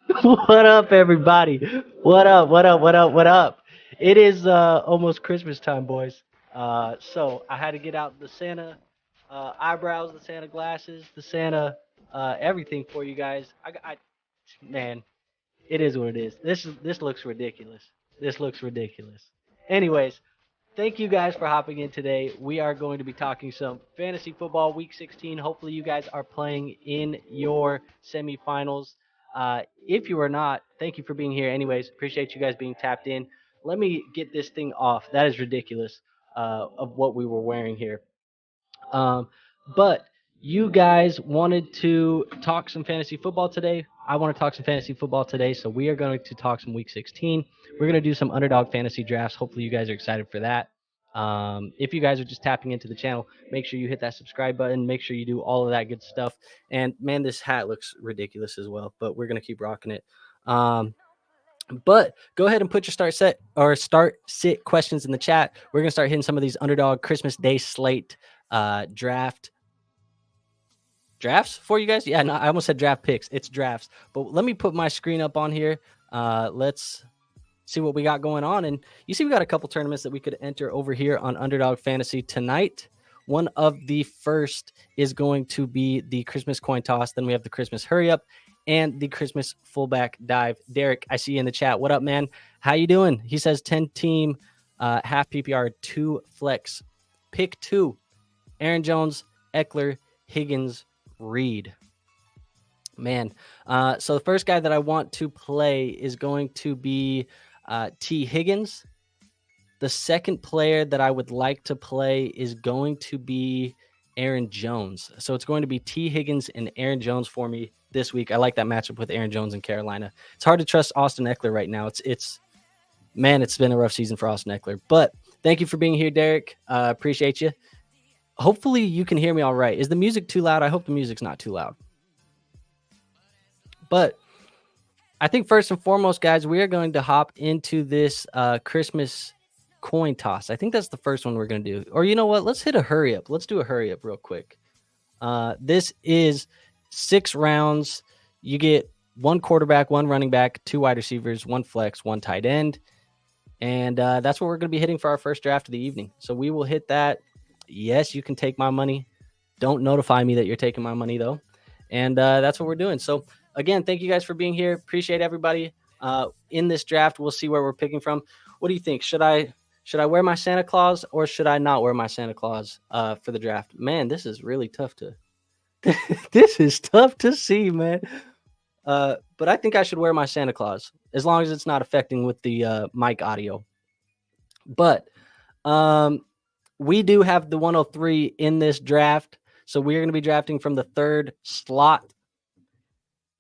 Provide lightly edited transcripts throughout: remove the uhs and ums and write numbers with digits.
What up, everybody? What up? What up? What up? What up? It is almost Christmas time, boys. So I had to get out the Santa eyebrows, the Santa glasses, the Santa everything for you guys. Man, it is what it is. This looks ridiculous. This looks ridiculous. Anyways, thank you guys for hopping in today. We are going to be talking some fantasy football week 16. Hopefully, you guys are playing in your semifinals. If you are not, thank you for being here. Anyways, appreciate you guys being tapped in. Let me get this thing off. That is ridiculous of what we were wearing here. Um, but you guys wanted to talk some fantasy football today. I want to talk some fantasy football today, so we are going to talk some Week 16. We're going to do some underdog fantasy drafts. Hopefully, you guys are excited for that. If you guys are just tapping into the channel, make sure you hit that subscribe button. Make sure you do all of that good stuff. And man, this hat looks ridiculous as well, but we're going to keep rocking it. But go ahead and put your start sit questions in the chat. We're going to start hitting some of these underdog Christmas Day slate drafts for you guys. Yeah, no, I almost said draft picks. It's drafts. But let me put my screen up on here. Let's see what we got going on. And you see we got a couple tournaments that we could enter over here on Underdog Fantasy tonight. One of the first is going to be the Christmas coin toss. Then we have the Christmas hurry up and the Christmas fullback dive. Derek, I see you in the chat. What up, man? How you doing? He says 10 team, half PPR, 2 flex. Pick 2. Aaron Jones, Eckler, Higgins, Reed. Man, so the first guy that I want to play is going to be T. Higgins. The second player that I would like to play is going to be Aaron Jones. So it's going to be T. Higgins and Aaron Jones for me this week. I like that matchup with Aaron Jones in Carolina. It's hard to trust Austin Eckler right now. It's been a rough season for Austin Eckler. But thank you for being here, Derek. Appreciate you. Hopefully you can hear me all right. Is the music too loud? I hope the music's not too loud. But I think first and foremost, guys, we are going to hop into this Christmas coin toss. I think that's the first one we're going to do. Or you know what? Let's hit a hurry up. Let's do a hurry up real quick. This is 6 rounds. You get 1 quarterback, 1 running back, 2 wide receivers, 1 flex, 1 tight end. And that's what we're going to be hitting for our first draft of the evening. So we will hit that. Yes, you can take my money. Don't notify me that you're taking my money, though. And that's what we're doing. So, again, thank you guys for being here. Appreciate everybody. In this draft, we'll see where we're picking from. What do you think? Should I wear my Santa Claus or should I not wear my Santa Claus for the draft? Man, this is really tough to this is tough to see, man. But I think I should wear my Santa Claus as long as it's not affecting with the mic audio. But we do have the 103 in this draft. So we're going to be drafting from the 3rd slot.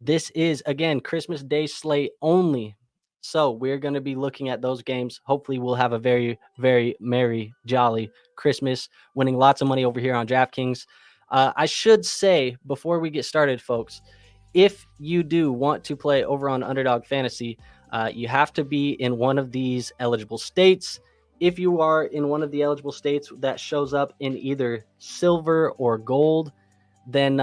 This is, again, Christmas Day slate only. So we're going to be looking at those games. Hopefully we'll have a very, very merry, jolly Christmas, winning lots of money over here on DraftKings. I should say, before we get started, folks, if you do want to play over on Underdog Fantasy, you have to be in one of these eligible states. If you are in one of the eligible states that shows up in either silver or gold, then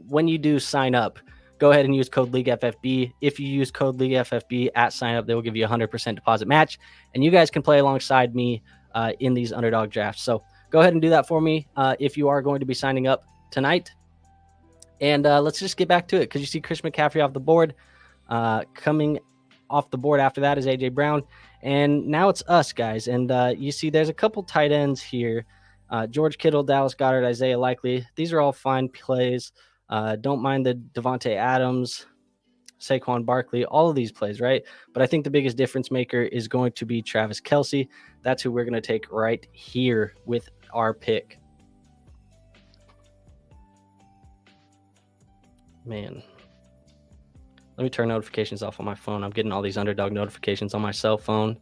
when you do sign up, go ahead and use code League FFB. If you use code League FFB at sign up, they will give you a 100% deposit match, and you guys can play alongside me in these underdog drafts. So go ahead and do that for me if you are going to be signing up tonight. And let's just get back to it because you see Chris McCaffrey off the board. Coming off the board after that is A.J. Brown. And now it's us, guys. And you see there's a couple tight ends here. George Kittle, Dallas Goedert, Isaiah Likely. These are all fine plays. Don't mind the Devontae Adams, Saquon Barkley, all of these plays, right? But I think the biggest difference maker is going to be Travis Kelce. That's who we're going to take right here with our pick. Man. Let me turn notifications off on my phone. I'm getting all these underdog notifications on my cell phone.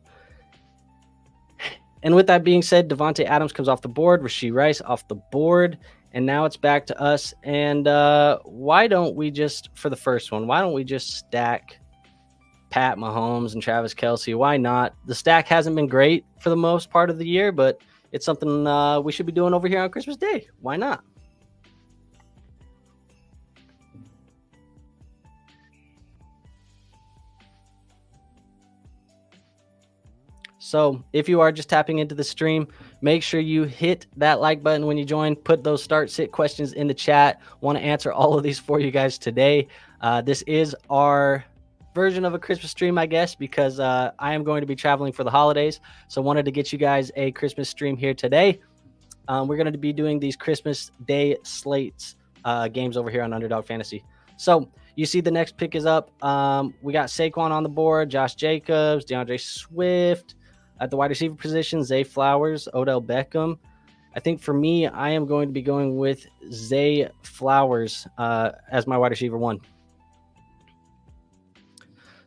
And with that being said, Devontae Adams comes off the board. Rashee Rice off the board. And now it's back to us. And why don't we just, for the first one, why don't we just stack Pat Mahomes and Travis Kelce? Why not? The stack hasn't been great for the most part of the year, but it's something we should be doing over here on Christmas Day. Why not? So if you are just tapping into the stream, make sure you hit that like button when you join. Put those start sit questions in the chat. Want to answer all of these for you guys today. This is our version of a Christmas stream, I guess, because I am going to be traveling for the holidays. So wanted to get you guys a Christmas stream here today. We're going to be doing these Christmas Day slates games over here on Underdog Fantasy. So you see the next pick is up. We got Saquon on the board, Josh Jacobs, DeAndre Swift. At the wide receiver position, Zay Flowers, Odell Beckham. I think for me, I am going to be going with Zay Flowers as my wide receiver 1.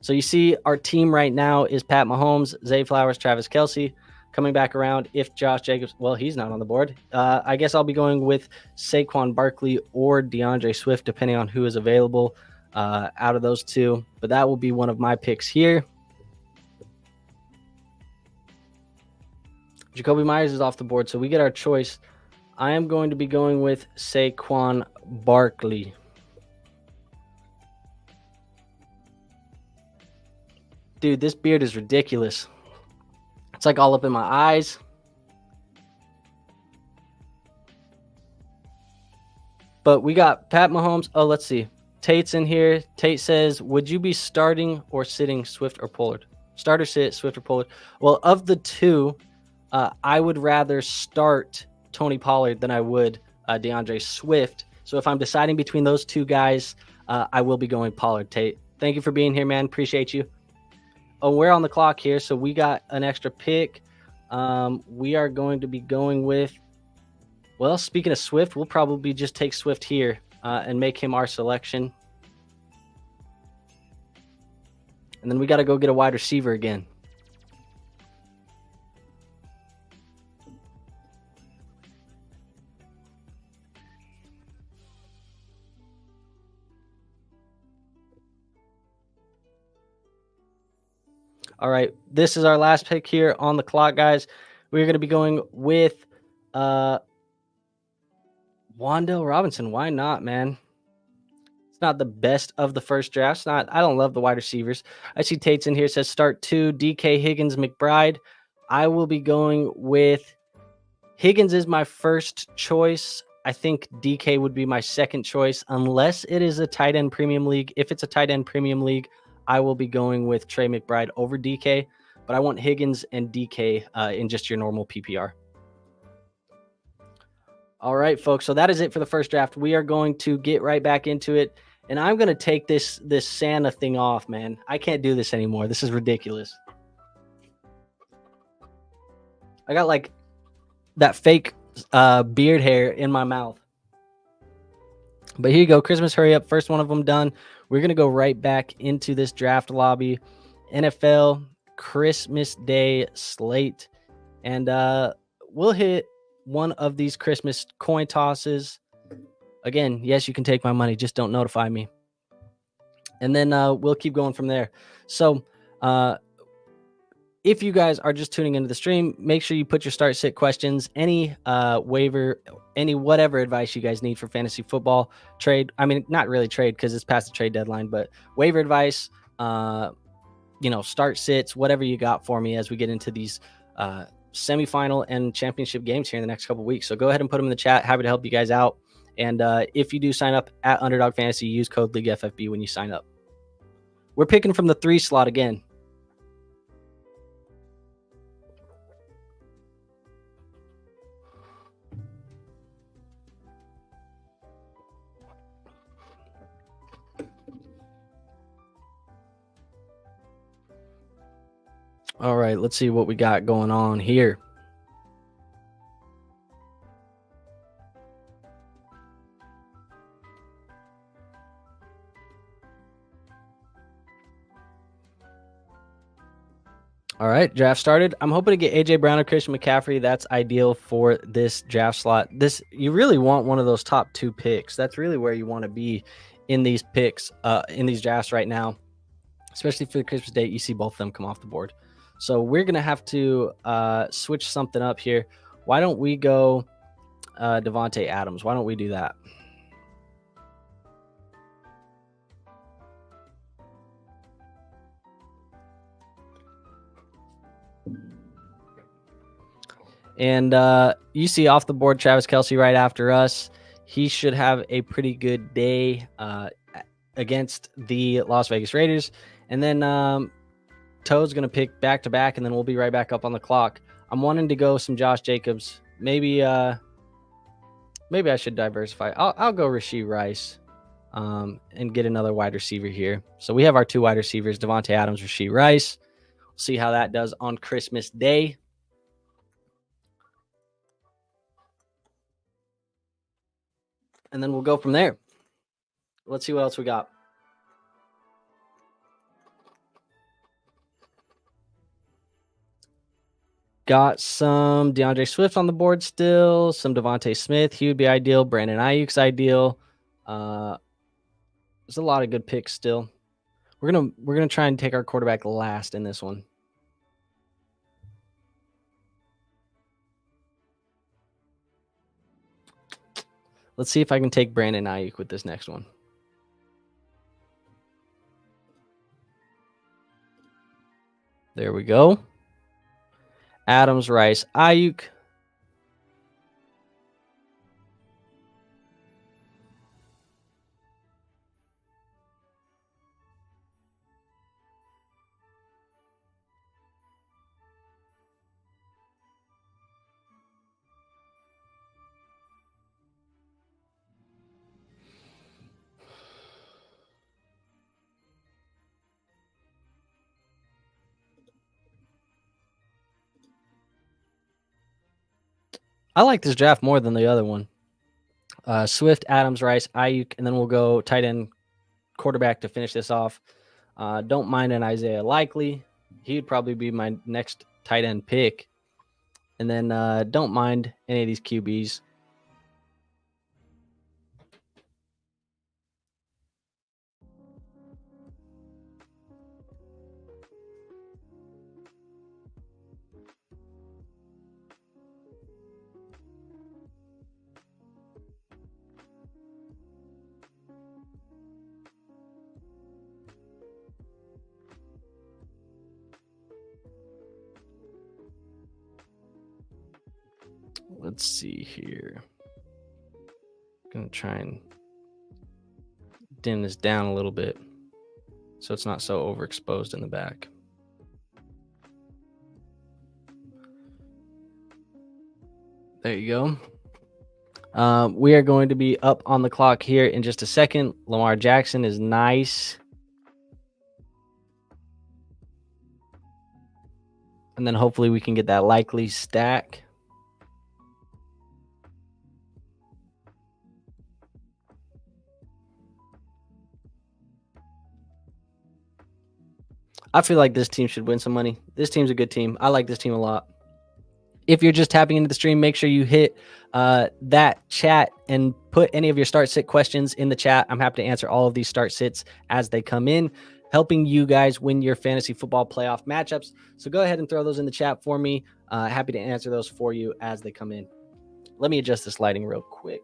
So you see our team right now is Pat Mahomes, Zay Flowers, Travis Kelce. Coming back around, if Josh Jacobs, well, he's not on the board. I guess I'll be going with Saquon Barkley or DeAndre Swift, depending on who is available out of those two. But that will be one of my picks here. Jacoby Myers is off the board, so we get our choice. I am going to be going with Saquon Barkley. Dude, this beard is ridiculous. It's like all up in my eyes. But we got Pat Mahomes. Oh, let's see. Tate's in here. Tate says, would you be starting or sitting Swift or Pollard? Start or sit, Swift or Pollard? Well, of the two, I would rather start Tony Pollard than I would DeAndre Swift. So if I'm deciding between those two guys, I will be going Pollard. Tate, thank you for being here, man. Appreciate you. Oh, we're on the clock here, so we got an extra pick. We are going to be going with, well, speaking of Swift, we'll probably just take Swift here and make him our selection. And then we got to go get a wide receiver again. All right, this is our last pick here on the clock, guys. We're going to be going with Wan'Dale Robinson. Why not, man? It's not the best of the first drafts. I don't love the wide receivers. I see Tate's in here, says start 2, DK, Higgins, McBride. I will be going with Higgins is my first choice. I think DK would be my second choice, unless it is a tight end premium league. If it's a tight end premium league, I will be going with Trey McBride over DK, but I want Higgins and DK in just your normal PPR. All right, folks. So that is it for the first draft. We are going to get right back into it, and I'm going to take this Santa thing off, man. I can't do this anymore. This is ridiculous. I got like that fake beard hair in my mouth. But here you go. Christmas hurry up. First one of them done. We're going to go right back into this draft lobby. NFL Christmas Day slate. And we'll hit one of these Christmas coin tosses. Again, yes, you can take my money. Just don't notify me. And then we'll keep going from there. So if you guys are just tuning into the stream, make sure you put your start sit questions, any waiver, any whatever advice you guys need for fantasy football trade. I mean, not really trade because it's past the trade deadline, but waiver advice, start sits, whatever you got for me as we get into these semifinal and championship games here in the next couple of weeks. So go ahead and put them in the chat. Happy to help you guys out. And if you do sign up at Underdog Fantasy, use code League FFB when you sign up. We're picking from the 3 slot again. All right, let's see what we got going on here. All right, draft started. I'm hoping to get AJ Brown or Christian McCaffrey. That's ideal for this draft slot. You really want one of those top 2 picks. That's really where you want to be in these picks, in these drafts right now, especially for the Christmas date. You see both of them come off the board. So we're going to have to switch something up here. Why don't we go Devontae Adams? Why don't we do that? And you see off the board Travis Kelce right after us. He should have a pretty good day against the Las Vegas Raiders. And then Toad's going to pick back-to-back, and then we'll be right back up on the clock. I'm wanting to go some Josh Jacobs. Maybe I should diversify. I'll go Rashee Rice and get another wide receiver here. So we have our 2 wide receivers, Devontae Adams, Rashee Rice. We'll see how that does on Christmas Day. And then we'll go from there. Let's see what else we got. Got some DeAndre Swift on the board still, some Devontae Smith. He would be ideal. Brandon Ayuk's ideal. There's a lot of good picks still. We're gonna try and take our quarterback last in this one. Let's see if I can take Brandon Ayuk with this next one. There we go. Adams, Rice, Ayuk. I like this draft more than the other one. Swift, Adams, Rice, Ayuk, and then we'll go tight end, quarterback to finish this off. Don't mind an Isaiah Likely. He'd probably be my next tight end pick. And then don't mind any of these QBs. Let's see here. Gonna try and dim this down a little bit so it's not so overexposed in the back. There you go. We are going to be up on the clock here in just a second. Lamar Jackson is nice. And then hopefully we can get that Likely stack. I feel like this team should win some money. This team's a good team. I like this team a lot. If you're just tapping into the stream, make sure you hit that chat and put any of your start sit questions in the chat. I'm happy to answer all of these start sits as they come in, helping you guys win your fantasy football playoff matchups. So go ahead and throw those in the chat for me. Happy to answer those for you as they come in. Let me adjust this lighting real quick.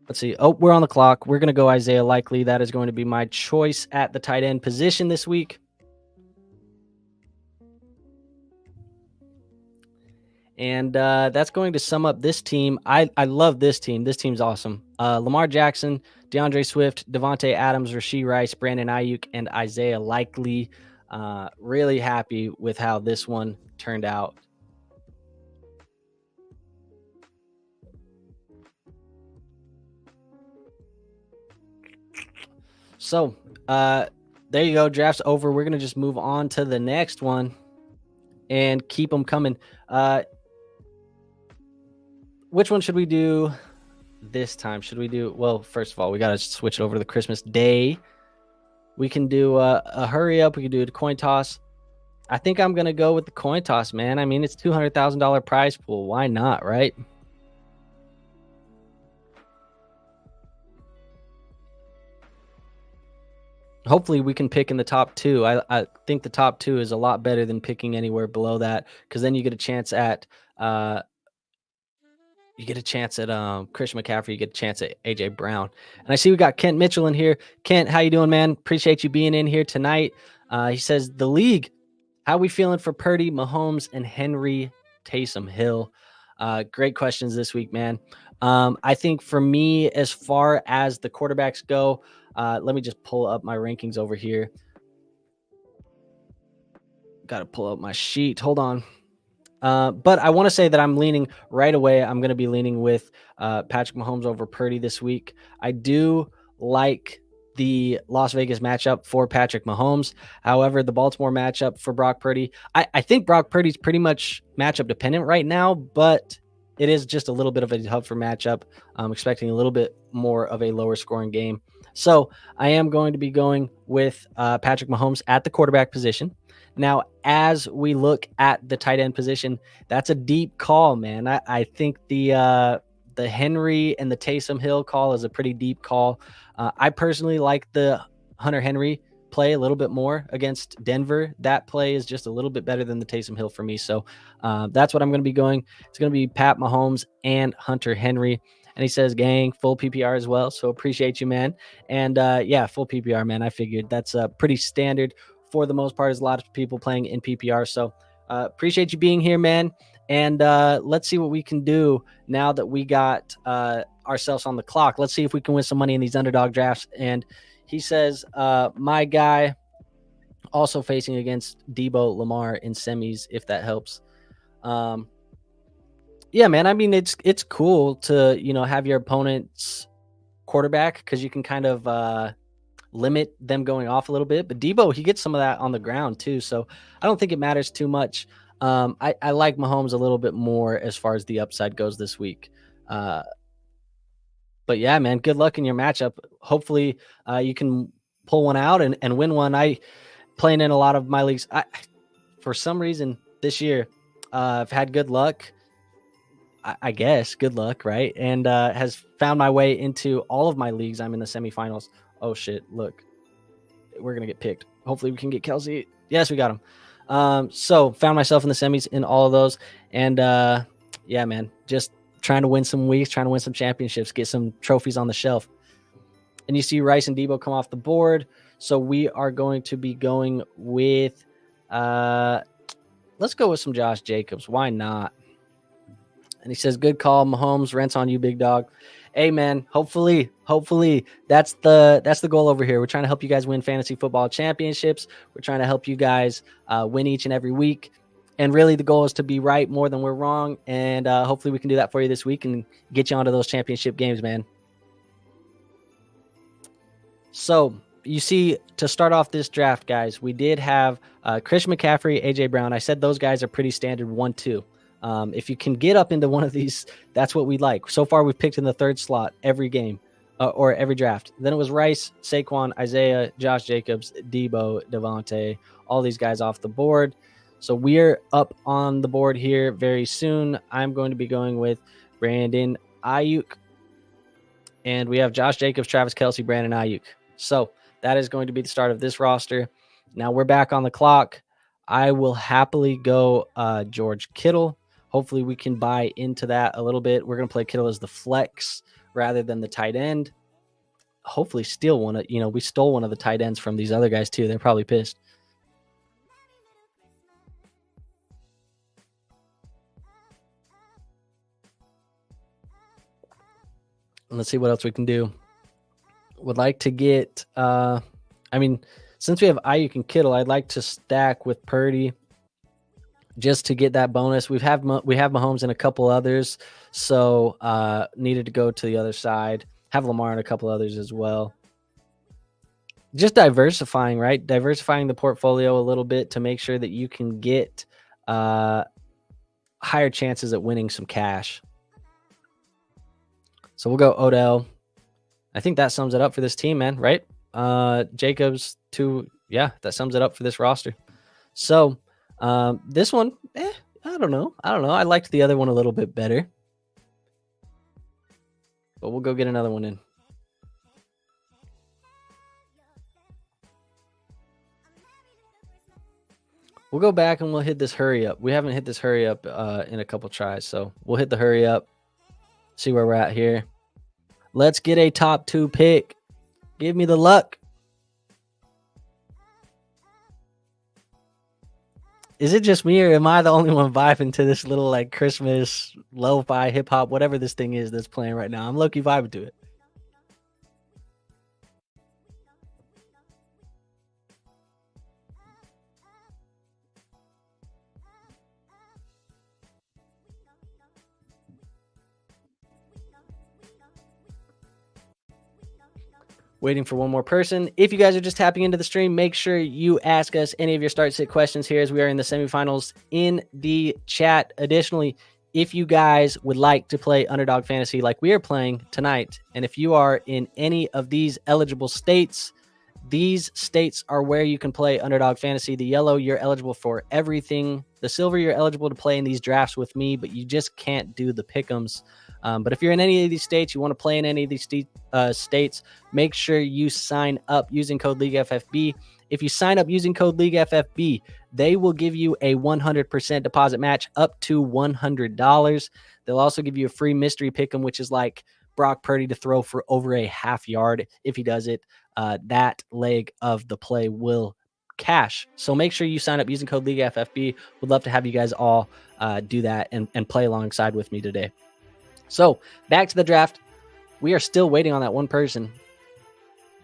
Let's see. Oh, we're on the clock. We're going to go Isaiah Likely. That is going to be my choice at the tight end position this week. And that's going to sum up this team. I love this team. This team's awesome. Lamar Jackson, DeAndre Swift, Devontae Adams, Rashee Rice, Brandon Ayuk, and Isaiah Likely. Really happy with how this one turned out. So there you go. Draft's over. We're going to just move on to the next one and keep them coming. Which one should we do this time? Should we do, well, first of all, we got to switch it over to the Christmas Day. We can do a hurry up. We can do a coin toss. I think I'm going to go with the coin toss, man. I mean, it's $200,000 prize pool. Why not, right? Hopefully we can pick in the top 2. I think the top 2 is a lot better than picking anywhere below that, because then you get a chance at You get a chance at Christian McCaffrey. You get a chance at AJ Brown. And I see we got Kent Mitchell in here. Kent, how you doing, man? Appreciate you being in here tonight. He says the league. How we feeling for Purdy, Mahomes, and Henry Taysom Hill? Great questions this week, man. I think for me, as far as the quarterbacks go, let me just pull up my rankings over here. Got to pull up my sheet. Hold on. But I want to say that I'm leaning right away. I'm going to be leaning with Patrick Mahomes over Purdy this week. I do like the Las Vegas matchup for Patrick Mahomes. However, the Baltimore matchup for Brock Purdy, I think Brock Purdy's pretty much matchup dependent right now, but it is just a little bit of a tougher matchup. I'm expecting a little bit more of a lower scoring game. So I am going to be going with Patrick Mahomes at the quarterback position. Now, as we look at the tight end position, that's a deep call, man. I think the Henry and the Taysom Hill call is a pretty deep call. I personally like the Hunter Henry play a little bit more against Denver. That play is just a little bit better than the Taysom Hill for me. So that's what I'm going to be going. It's going to be Pat Mahomes and Hunter Henry. And he says, gang, full PPR as well. So appreciate you, man. And yeah, full PPR, man. I figured that's pretty standard for the most part. There's a lot of people playing in PPR. So appreciate you being here, man. And let's see what we can do now that we got ourselves on the clock. Let's see if we can win some money in these underdog drafts. And he says, my guy also facing against Debo Lamar in semis, if that helps. Yeah, man. I mean, it's cool to, have your opponent's quarterback because you can kind of limit them going off a little bit. But Debo, he gets some of that on the ground too. So I don't think it matters too much. I like Mahomes a little bit more as far as the upside goes this week. But yeah, man, good luck in your matchup. Hopefully you can pull one out and win one. I playing in a lot of my leagues. For some reason this year, I've had good luck. I guess good luck, right? And has found my way into all of my leagues. I'm in the semifinals. Oh shit! Look, we're gonna get picked. Hopefully, we can get Kelsey. Yes, we got him. So found myself in the semis in all of those, and yeah, man, just trying to win some weeks, trying to win some championships, get some trophies on the shelf. And you see Rice and Debo come off the board, so we are going to be going with. Let's go with some Josh Jacobs. Why not? And he says, good call, Mahomes. Rent's on you, big dog. Hey, man, hopefully that's the goal over here. We're trying to help you guys win fantasy football championships. We're trying to help you guys win each and every week. And really the goal is to be right more than we're wrong. And hopefully we can do that for you this week and get you onto those championship games, man. So you see, to start off this draft, guys, we did have Christian McCaffrey, AJ Brown. I said those guys are pretty standard 1-2. If you can get up into one of these, that's what we like. So far, we've picked in the third slot every game or every draft. Then it was Rice, Saquon, Isaiah, Josh Jacobs, Debo, Devontae, all these guys off the board. So we're up on the board here very soon. I'm going to be going with Brandon Ayuk. And we have Josh Jacobs, Travis Kelce, Brandon Ayuk. So that is going to be the start of this roster. Now we're back on the clock. I will happily go George Kittle. Hopefully we can buy into that a little bit. We're going to play Kittle as the flex rather than the tight end. Hopefully steal one of, we stole one of the tight ends from these other guys too. They're probably pissed. Let's see what else we can do. Would like to get, since we have Ayuk and Kittle, I'd like to stack with Purdy just to get that bonus. We have Mahomes and a couple others, so needed to go to the other side. Have Lamar and a couple others as well. Just diversifying, right? Diversifying the portfolio a little bit to make sure that you can get higher chances at winning some cash. So we'll go Odell. I think that sums it up for this team, man, right? Jacobs that sums it up for this roster. So this one, I don't know. I liked the other one a little bit better. But we'll go get another one in. We'll go back and we'll hit this hurry up. We haven't hit this hurry up in a couple tries, so we'll hit the hurry up. See where we're at here. Let's get a top 2 pick. Give me the luck. Is it just me, or am I the only one vibing to this little like Christmas lo-fi hip hop, whatever this thing is that's playing right now? I'm low-key vibing to it. Waiting for one more person. If you guys are just tapping into the stream, make sure you ask us any of your start sit questions here as we are in the semifinals in the chat. Additionally, if you guys would like to play Underdog Fantasy like we are playing tonight, and if you are in any of these eligible states, these states are where you can play Underdog Fantasy. The yellow, you're eligible for everything. The silver, you're eligible to play in these drafts with me, but you just can't do the pick'ems. But if you're in any of these states, you want to play in any of these states, make sure you sign up using code League FFB. If you sign up using code League FFB, they will give you a 100% deposit match up to $100. They'll also give you a free mystery pick'em, which is like Brock Purdy to throw for over a half yard. If he does it, that leg of the play will cash. So make sure you sign up using code League FFB. Would love to have you guys all do that and play alongside with me today. So back to the draft. We are still waiting on that one person.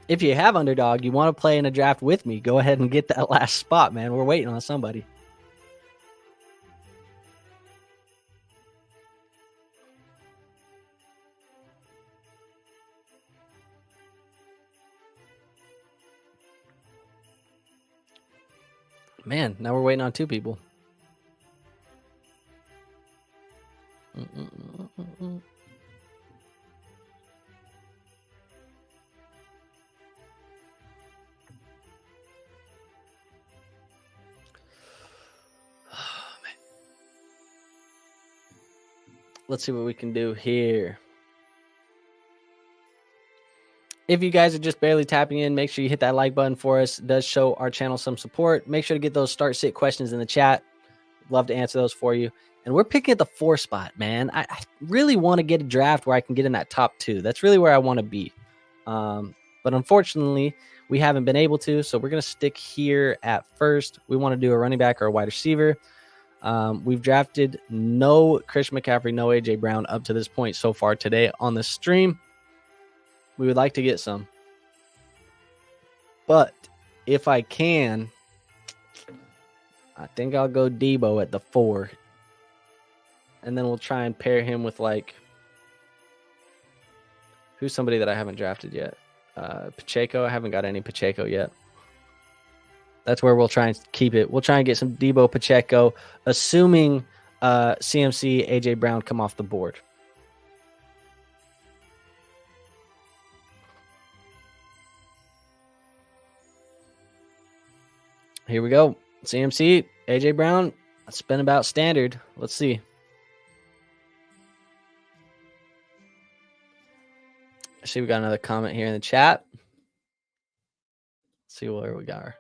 If you have Underdog, you want to play in a draft with me, go ahead and get that last spot, man. We're waiting on somebody. Man, now we're waiting on 2 people. Let's see what we can do here. If you guys are just barely tapping in, make sure you hit that like button for us. It does show our channel some support. Make sure to get those start sit questions in the chat. Love to answer those for you. And we're picking at the 4 spot, man. I really want to get a draft where I can get in that top 2. That's really where I want to be. But unfortunately, we haven't been able to. So we're going to stick here at first. We want to do a running back or a wide receiver. We've drafted no Christian McCaffrey, no A.J. Brown up to this point so far today on the stream. We would like to get some. But if I can, I think I'll go Debo at the 4. And then we'll try and pair him with, like, who's somebody that I haven't drafted yet? Pacheco. I haven't got any Pacheco yet. That's where we'll try and keep it. We'll try and get some Debo Pacheco, assuming CMC, A.J. Brown come off the board. Here we go. CMC, A.J. Brown. It's been about standard. Let's see. I see we got another comment here in the chat. Let's see where we got her.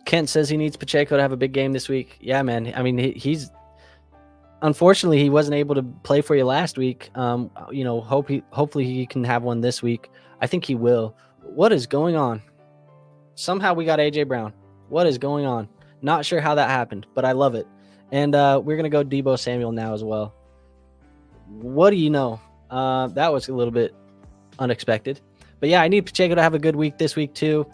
Kent says he needs Pacheco to have a big game this week. Yeah, man. I mean, he's unfortunately he wasn't able to play for you last week. Hopefully he can have one this week. I think he will. What is going on? Somehow we got A.J. Brown. What is going on? Not sure how that happened, but I love it. And we're going to go Deebo Samuel now as well. What do you know? That was a little bit unexpected. But yeah, I need Pacheco to have a good week this week too.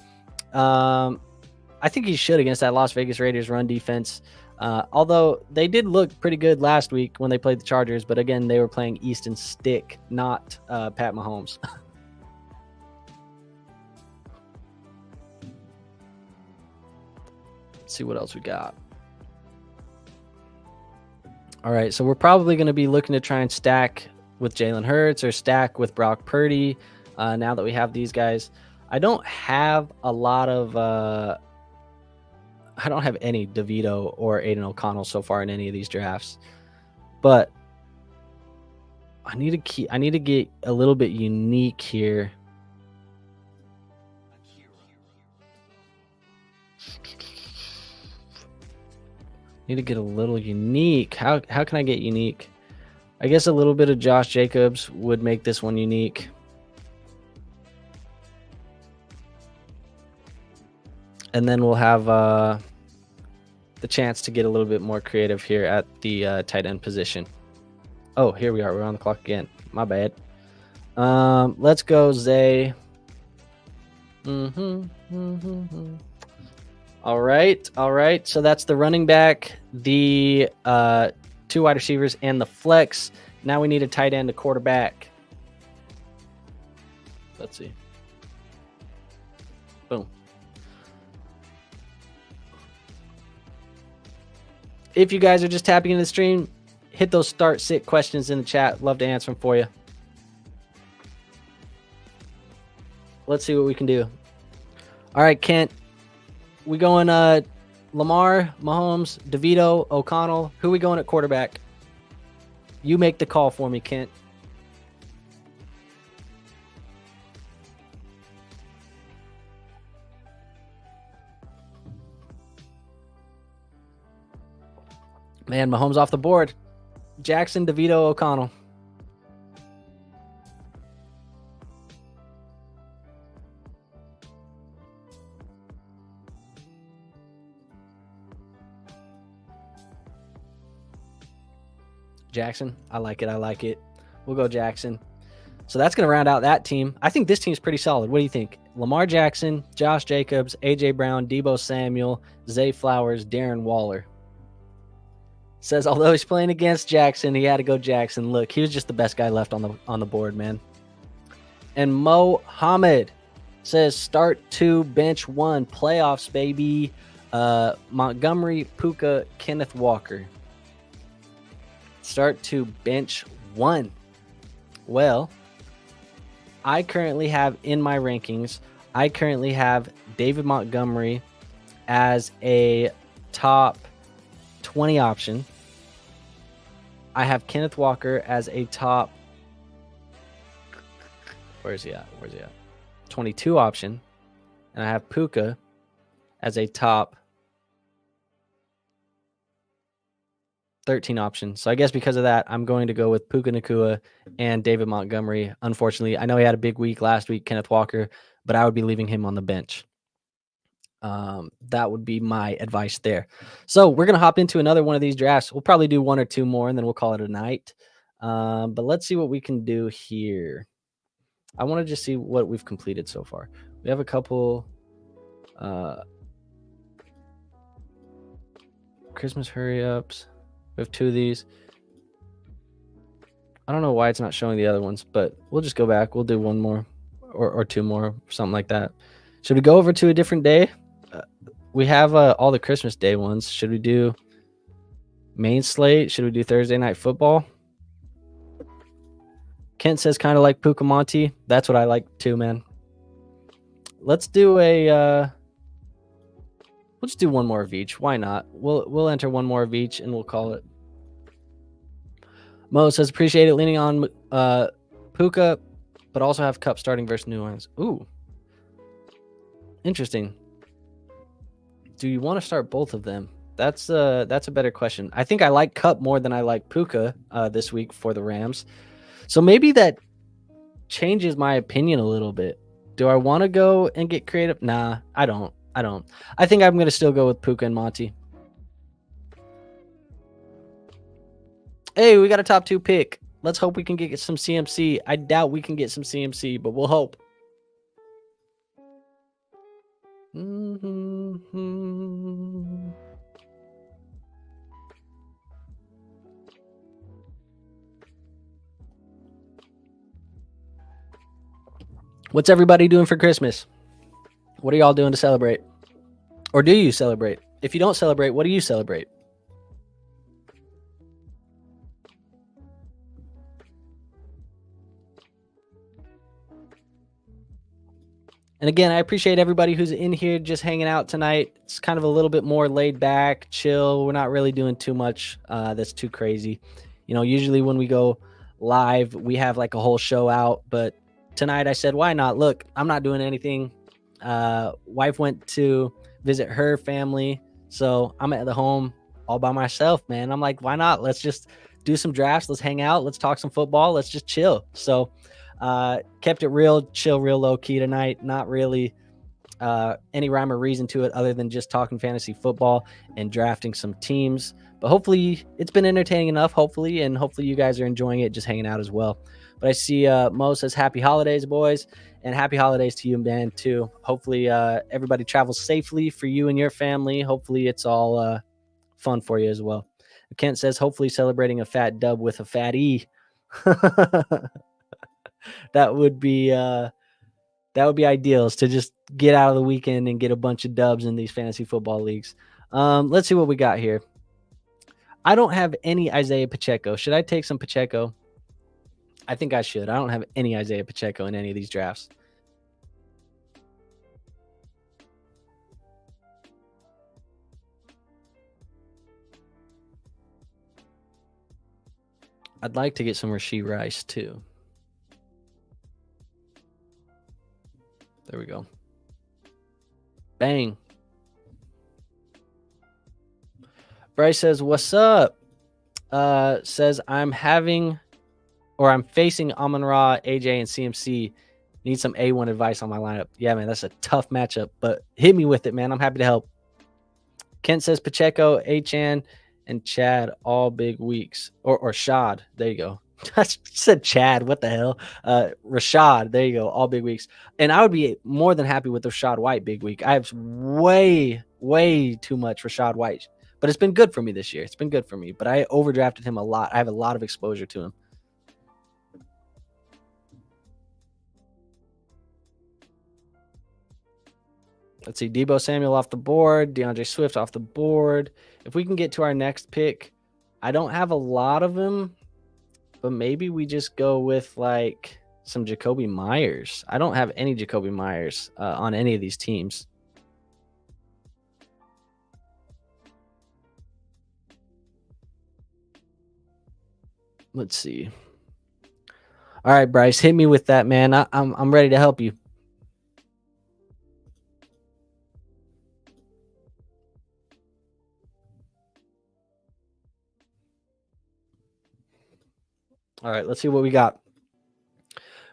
I think he should against that Las Vegas Raiders run defense. Although they did look pretty good last week when they played the Chargers. But again, they were playing Easton Stick, not Pat Mahomes. See what else we got. All right, so we're probably going to be looking to try and stack with Jalen Hurts or stack with Brock Purdy now that we have these guys. I don't have a lot of I don't have any DeVito or Aiden O'Connell so far in any of these drafts, but I need to get a little bit unique here. Need to get a little unique. How can I get unique? I I guess a little bit of Josh Jacobs would make this one unique. And then we'll have the chance to get a little bit more creative here at the tight end position. Oh, here we are. We're on the clock again. My bad. Let's go, Zay. All right. So that's the running back, the 2 wide receivers, and the flex. Now we need a tight end, a quarterback. Let's see. Boom. If you guys are just tapping into the stream, hit those start sit questions in the chat. Love to answer them for you. Let's see what we can do. All right, Kent. We going Lamar, Mahomes, DeVito, O'Connell. Who we going at quarterback? You make the call for me, Kent. Man, Mahomes off the board. Jackson, DeVito, O'Connell. Jackson. I like it. We'll go Jackson. So that's going to round out that team. I think this team's pretty solid. What do you think? Lamar Jackson, Josh Jacobs, A.J. Brown, Deebo Samuel, Zay Flowers, Darren Waller. Says although he's playing against Jackson, he had to go Jackson. Look, he was just the best guy left on the board, man. And Mohammed says start 2, bench 1, playoffs, baby. Montgomery, Puka, Kenneth Walker. Start 2, bench 1. Well, I currently have in my rankings, David Montgomery as a top 20 option. I have Kenneth Walker as a top, where's he at? 22 option. And I have Puka as a top 13 option. So I guess because of that, I'm going to go with Puka Nacua and David Montgomery. Unfortunately, I know he had a big week last week, Kenneth Walker, but I would be leaving him on the bench. That would be my advice there. So we're going to hop into another one of these drafts. We'll probably do 1 or 2 more, and then we'll call it a night. But let's see what we can do here. I want to just see what we've completed so far. We have a couple Christmas hurry-ups. We have 2 of these. I don't know why it's not showing the other ones, but we'll just go back. We'll do 1 more or 2 more, something like that. Should we go over to a different day? We have all the Christmas Day ones. Should we do main slate? Should we do Thursday night football? Kent says kind of like Puka Monty. That's what I like too, man. Let's do we'll just do 1 more of each. Why not? We'll enter 1 more of each and we'll call it. Mo says appreciate it leaning on Puka, but also have Cup starting versus New Orleans. Ooh. Interesting. Do you want to start both of them? That's a better question. I think I like Cup more than I like Puka this week for the Rams. So maybe that changes my opinion a little bit. Do I want to go and get creative? Nah, I don't. I think I'm going to still go with Puka and Monty. Hey, we got a top 2 pick. Let's hope we can get some CMC. I doubt we can get some CMC, but we'll hope. What's everybody doing for Christmas? What are y'all doing to celebrate? Or do you celebrate? If you don't celebrate, what do you celebrate? And again, I appreciate everybody who's in here just hanging out tonight. It's kind of a little bit more laid back, chill. We're not really doing too much that's too crazy. You know, usually when we go live, we have like a whole show out. But tonight I said, why not? Look, I'm not doing anything. Wife went to visit her family. So I'm at the home all by myself, man. I'm like, why not? Let's just do some drafts. Let's hang out. Let's talk some football. Let's just chill. So kept it real chill, real low key tonight. Not really any rhyme or reason to it other than just talking fantasy football and drafting some teams. But hopefully it's been entertaining enough, hopefully you guys are enjoying it, just hanging out as well. But I see Mo says happy holidays, boys, and happy holidays to you, man, too. Hopefully everybody travels safely for you and your family. Hopefully it's all fun for you as well. Kent says hopefully celebrating a fat dub with a fat E. That would be ideal, is to just get out of the weekend and get a bunch of dubs in these fantasy football leagues. Let's see what we got here. I don't have any Isaiah Pacheco. Should I take some Pacheco? I think I should. I don't have any Isaiah Pacheco in any of these drafts. I'd like to get some Rashee Rice too. There we go. Bang. Bryce says, what's up? Says, I'm facing Amon-Ra, AJ, and CMC. Need some A1 advice on my lineup. Yeah, man, that's a tough matchup, but hit me with it, man. I'm happy to help. Kent says Pacheco, Achan, and Chad all big weeks. Or Shad. There you go. I said Chad. What the hell? Rashad. There you go. All big weeks. And I would be more than happy with the Rashad White big week. I have way, way too much Rashad White. But it's been good for me this year. It's been good for me. But I overdrafted him a lot. I have a lot of exposure to him. Let's see. Deebo Samuel off the board. DeAndre Swift off the board. If we can get to our next pick, I don't have a lot of them. But maybe we just go with like some Jacoby Myers. I don't have any Jacoby Myers on any of these teams. Let's see. All right, Bryce, hit me with that, man. I'm ready to help you. All right, let's see what we got.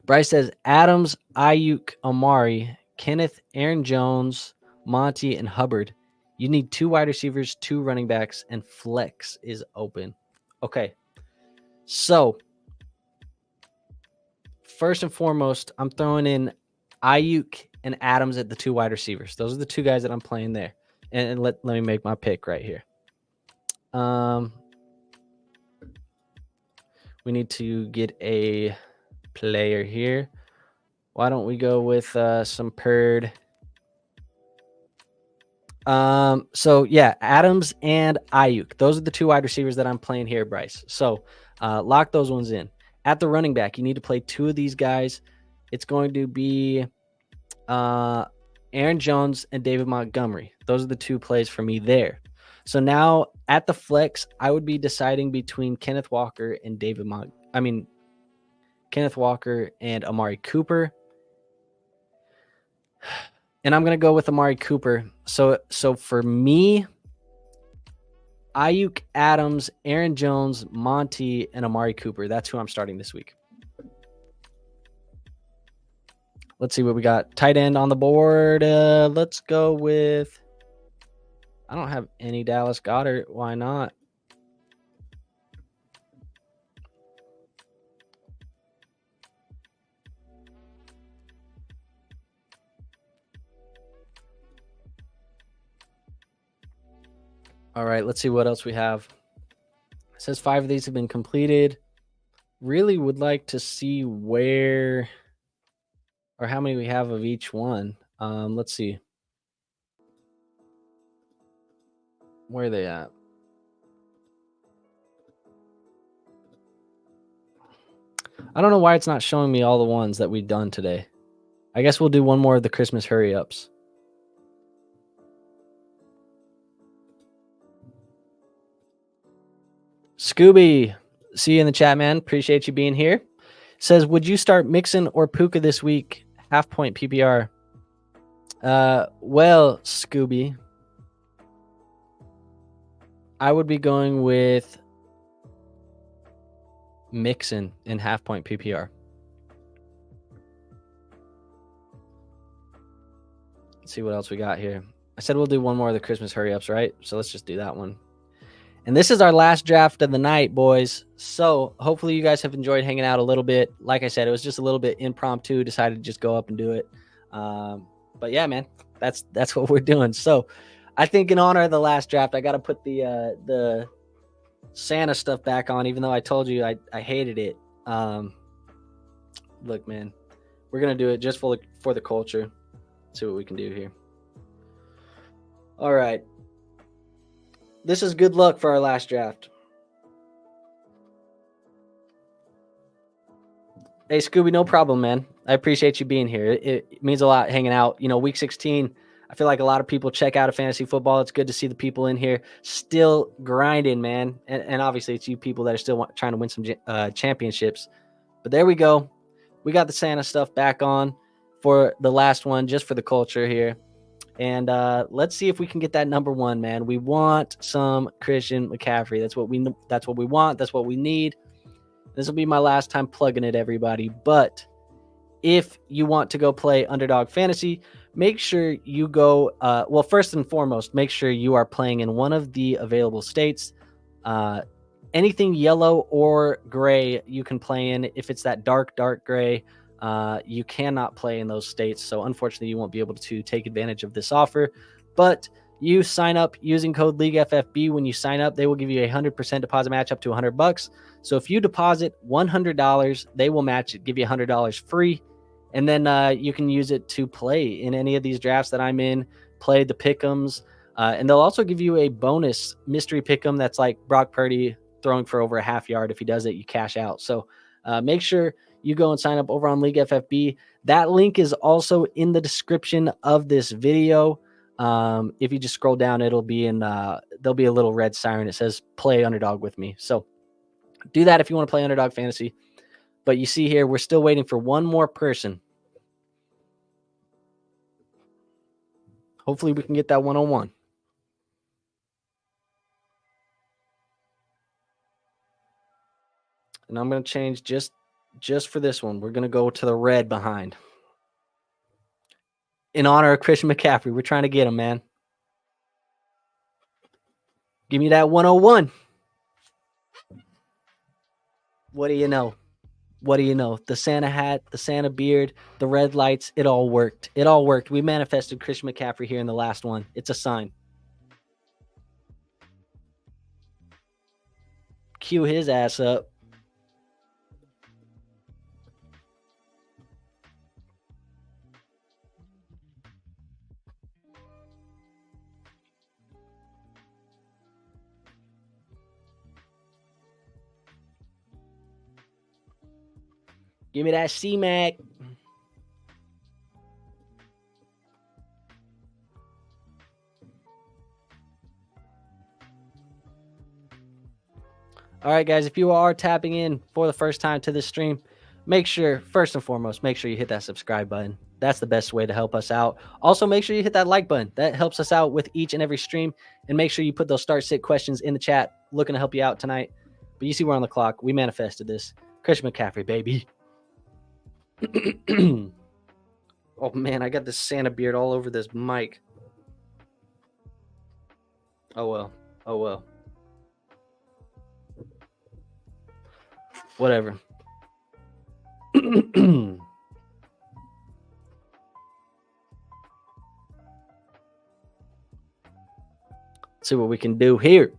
Bryce says Adams, Ayuk, Amari, Kenneth, Aaron Jones, Monty, and Hubbard. You need 2 wide receivers, 2 running backs, and flex is open. Okay. So, first and foremost, I'm throwing in Ayuk and Adams at the 2 wide receivers. Those are the 2 guys that I'm playing there. And let me make my pick right here. We need to get a player here. Why don't we go with some Purd? So yeah, Adams and Ayuk. Those are the 2 wide receivers that I'm playing here, Bryce. So lock those ones in. At the running back, you need to play 2 of these guys. It's going to be Aaron Jones and David Montgomery. Those are the 2 plays for me there. So now at the flex, I would be deciding between Kenneth Walker and Kenneth Walker and Amari Cooper. And I'm going to go with Amari Cooper. So for me, Ayuk, Adams, Aaron Jones, Monty, and Amari Cooper. That's who I'm starting this week. Let's see what we got. Tight end on the board. Let's go with... I don't have any Dallas Goedert. Why not? All right, let's see what else we have. It says 5 of these have been completed. Really would like to see where or how many we have of each one. Let's see. Where are they at? I don't know why it's not showing me all the ones that we've done today. I guess we'll do one more of the Christmas hurry-ups. Scooby, see you in the chat, man. Appreciate you being here. Says, would you start Mixon or Puka this week? Half-point PPR. Well, Scooby, I would be going with Mixon in half-point PPR. Let's see what else we got here. I said we'll do one more of the Christmas hurry-ups, right? So let's just do that one. And this is our last draft of the night, boys. So hopefully you guys have enjoyed hanging out a little bit. Like I said, it was just a little bit impromptu. Decided to just go up and do it. But yeah, man, that's what we're doing. So I think in honor of the last draft, I got to put the Santa stuff back on, even though I told you I hated it. Look, man, we're going to do it just for the culture. See what we can do here. All right. This is good luck for our last draft. Hey, Scooby, no problem, man. I appreciate you being here. It means a lot hanging out. You know, week 16, I feel like a lot of people check out of fantasy football. It's good to see the people in here still grinding, man. And obviously, it's you people that are still trying to win some championships. But there we go. We got the Santa stuff back on for the last one, just for the culture here. And let's see if we can get that number one, man. We want some Christian McCaffrey. That's what we want. That's what we need. This will be my last time plugging it, everybody. But if you want to go play Underdog Fantasy, make sure you go. Well, first and foremost, make sure you are playing in one of the available states. Anything yellow or gray you can play in. If it's that dark gray, you cannot play in those states. So unfortunately, you won't be able to take advantage of this offer. But you sign up using code League FFB. When you sign up, they will give you a 100% deposit match up to $100. So if you deposit $100, they will match it, give you $100 free. And then you can use it to play in any of these drafts that I'm in, play the pick'ems. And they'll also give you a bonus mystery pick'em that's like Brock Purdy throwing for over a half yard. If he does it, you cash out. So make sure you go and sign up over on League FFB. That link is also in the description of this video. If you just scroll down, it'll be in, there'll be a little red siren. It says play Underdog with me. So do that if you want to play Underdog Fantasy. But you see here, we're still waiting for one more person. Hopefully we can get that 101. And I'm going to change just for this one. We're going to go to the red behind. In honor of Christian McCaffrey. We're trying to get him, man. Give me that 101. What do you know? What do you know? The Santa hat, the Santa beard, the red lights, it all worked. It all worked. We manifested Christian McCaffrey here in the last one. It's a sign. Cue his ass up. Give me that C-Mac. All right, guys, if you are tapping in for the first time to this stream, make sure, first and foremost, make sure you hit that subscribe button. That's the best way to help us out. Also, make sure you hit that like button. That helps us out with each and every stream. And make sure you put those start-sit questions in the chat. Looking to help you out tonight. But you see we're on the clock. We manifested this. Christian McCaffrey, baby. Oh, man, I got this Santa beard all over this mic. Oh, well. Oh, well. Whatever. See what we can do here.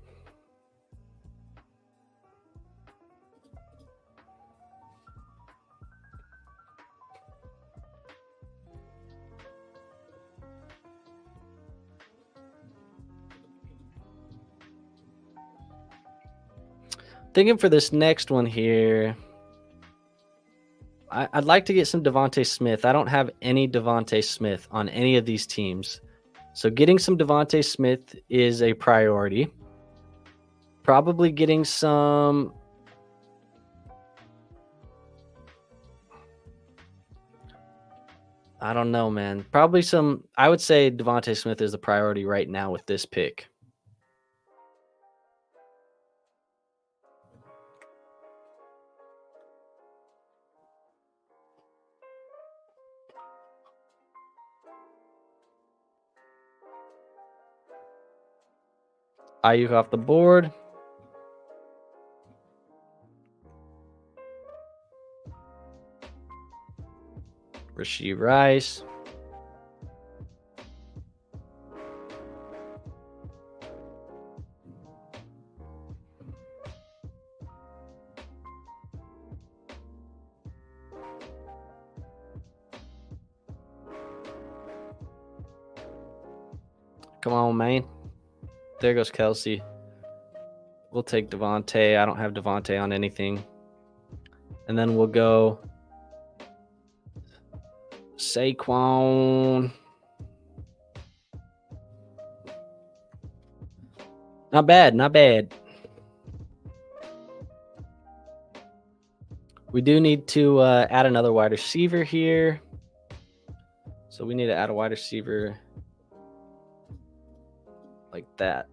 Thinking for this next one here, I'd like to get some Devontae Smith. I don't have any Devontae Smith on any of these teams. So getting some Devontae Smith is a priority. Probably getting some... I don't know, man. Probably some... I would say Devontae Smith is the priority right now with this pick. Ayuk off the board. Rashee Rice. Come on, man. There goes Kelsey. We'll take Devontae. I don't have Devontae on anything. And then we'll go Saquon. Not bad, not bad. We do need to add another wide receiver here. So we need to add a wide receiver like that.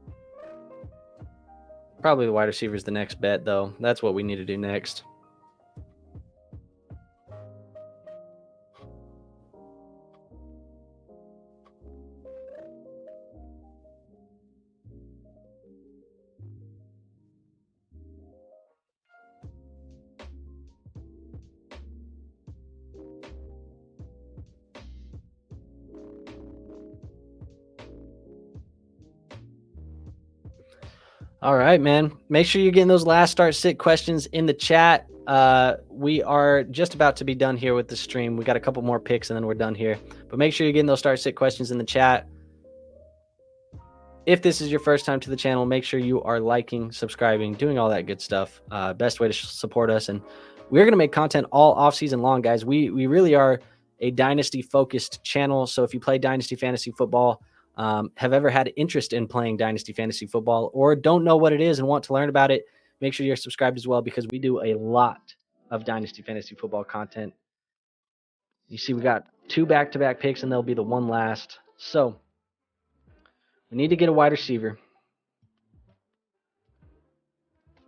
Probably the wide receiver is the next bet, though. That's what we need to do next. All right, man. Make sure you're getting those last start sit questions in the chat. We are just about to be done here with the stream. We got a couple more picks and then we're done here. But make sure you're getting those start sit questions in the chat. If this is your first time to the channel, make sure you are liking, subscribing, doing all that good stuff. Best way to support us. And we're going to make content all off season long, guys. We really are a Dynasty focused channel. So if you play Dynasty Fantasy Football, have ever had interest in playing Dynasty Fantasy Football, or don't know what it is and want to learn about it, make sure you're subscribed as well, because we do a lot of Dynasty Fantasy Football content. You see, we got 2 back-to-back picks, and there'll be the one last. So we need to get a wide receiver.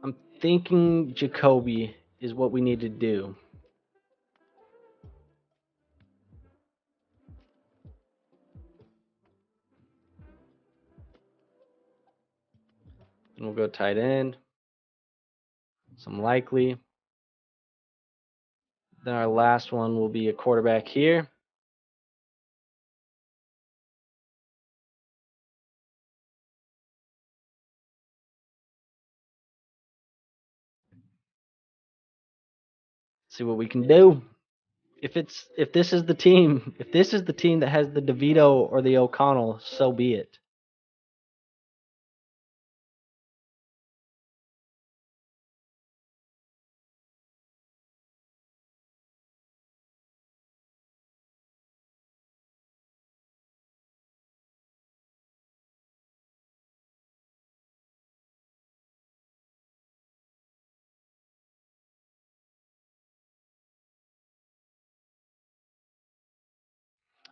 I'm thinking Jacoby is what we need to do. And we'll go tight end. Some likely. Then our last one will be a quarterback here. See what we can do. If this is the team that has the DeVito or the O'Connell, so be it.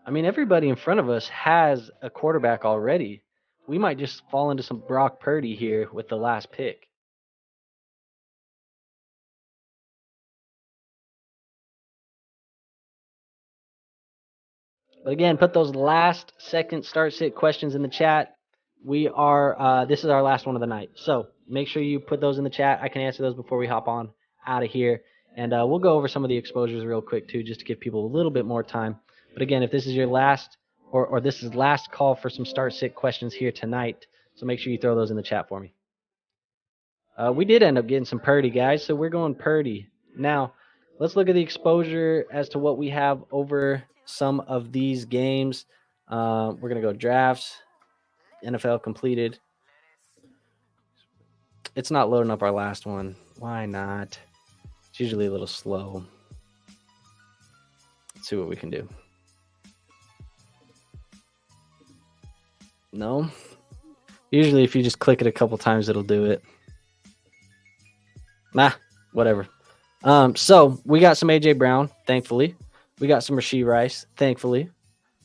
I mean, everybody in front of us has a quarterback already. We might just fall into some Brock Purdy here with the last pick. But again, put those last second start sit questions in the chat. We are this is our last one of the night, so make sure you put those in the chat. I can answer those before we hop on out of here, and we'll go over some of the exposures real quick too, just to give people a little bit more time. But again, if this is your last or this is last call for some start sit questions here tonight, so make sure you throw those in the chat for me. We did end up getting some Purdy, guys, so we're going Purdy. Now, let's look at the exposure as to what we have over some of these games. We're going to go drafts, NFL completed. It's not loading up our last one. Why not? It's usually a little slow. Let's see what we can do. No? Usually if you just click it a couple times, it'll do it. Nah, whatever. So we got some AJ Brown, thankfully. We got some Rashee Rice, thankfully.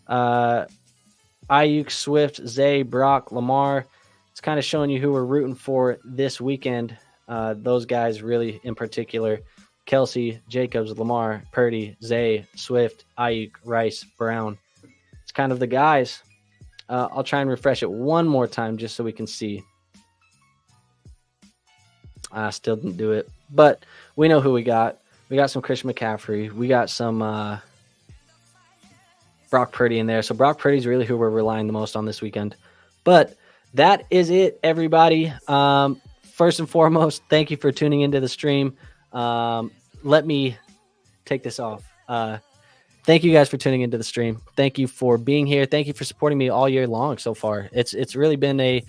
Ayuk, Swift, Zay, Brock, Lamar. It's kind of showing you who we're rooting for this weekend. Those guys really in particular. Kelsey, Jacobs, Lamar, Purdy, Zay, Swift, Ayuk, Rice, Brown. It's kind of the guys. I'll try and refresh it one more time just so we can see. I still didn't do it, but we know who we got. We got some Christian McCaffrey. We got some Brock Purdy in there. So Brock Purdy's really who we're relying the most on this weekend. But that is it, everybody. First and foremost, thank you for tuning into the stream. Let me take this off. Thank you guys for tuning into the stream. Thank you for being here. Thank you for supporting me all year long so far. It's really been a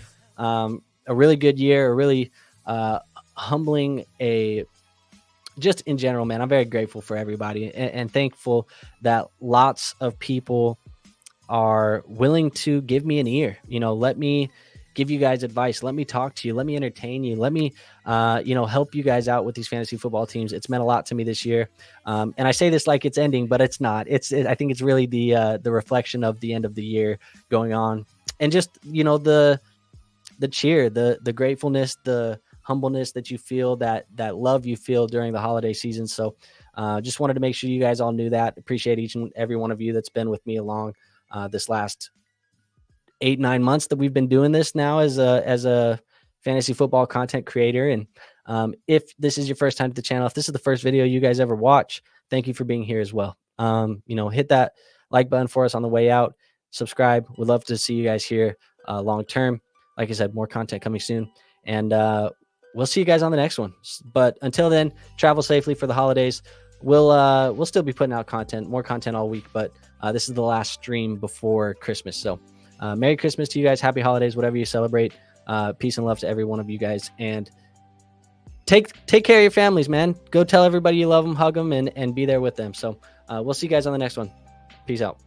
really good year, a really humbling, just in general, man. I'm very grateful for everybody and thankful that lots of people are willing to give me an ear. Let me give you guys advice. Let me talk to you. Let me entertain you. Let me, help you guys out with these fantasy football teams. It's meant a lot to me this year. And I say this like it's ending, but it's not. I think it's really the reflection of the end of the year going on, and just the cheer, the gratefulness, the humbleness that you feel, that love you feel during the holiday season. So, just wanted to make sure you guys all knew that. Appreciate each and every one of you that's been with me along this last 8-9 months that we've been doing this now as a fantasy football content creator. And if this is your first time to the channel, if this is the first video you guys ever watch, thank you for being here as well. Hit that like button for us on the way out. Subscribe. We'd love to see you guys here long term. Like I said, more content coming soon. And we'll see you guys on the next one. But until then, travel safely for the holidays. We'll still be putting out more content all week, but this is the last stream before Christmas. So Merry Christmas to you guys. Happy holidays, whatever you celebrate. Peace and love to every one of you guys. And take care of your families, man. Go tell everybody you love them, hug them, and be there with them. So we'll see you guys on the next one. Peace out.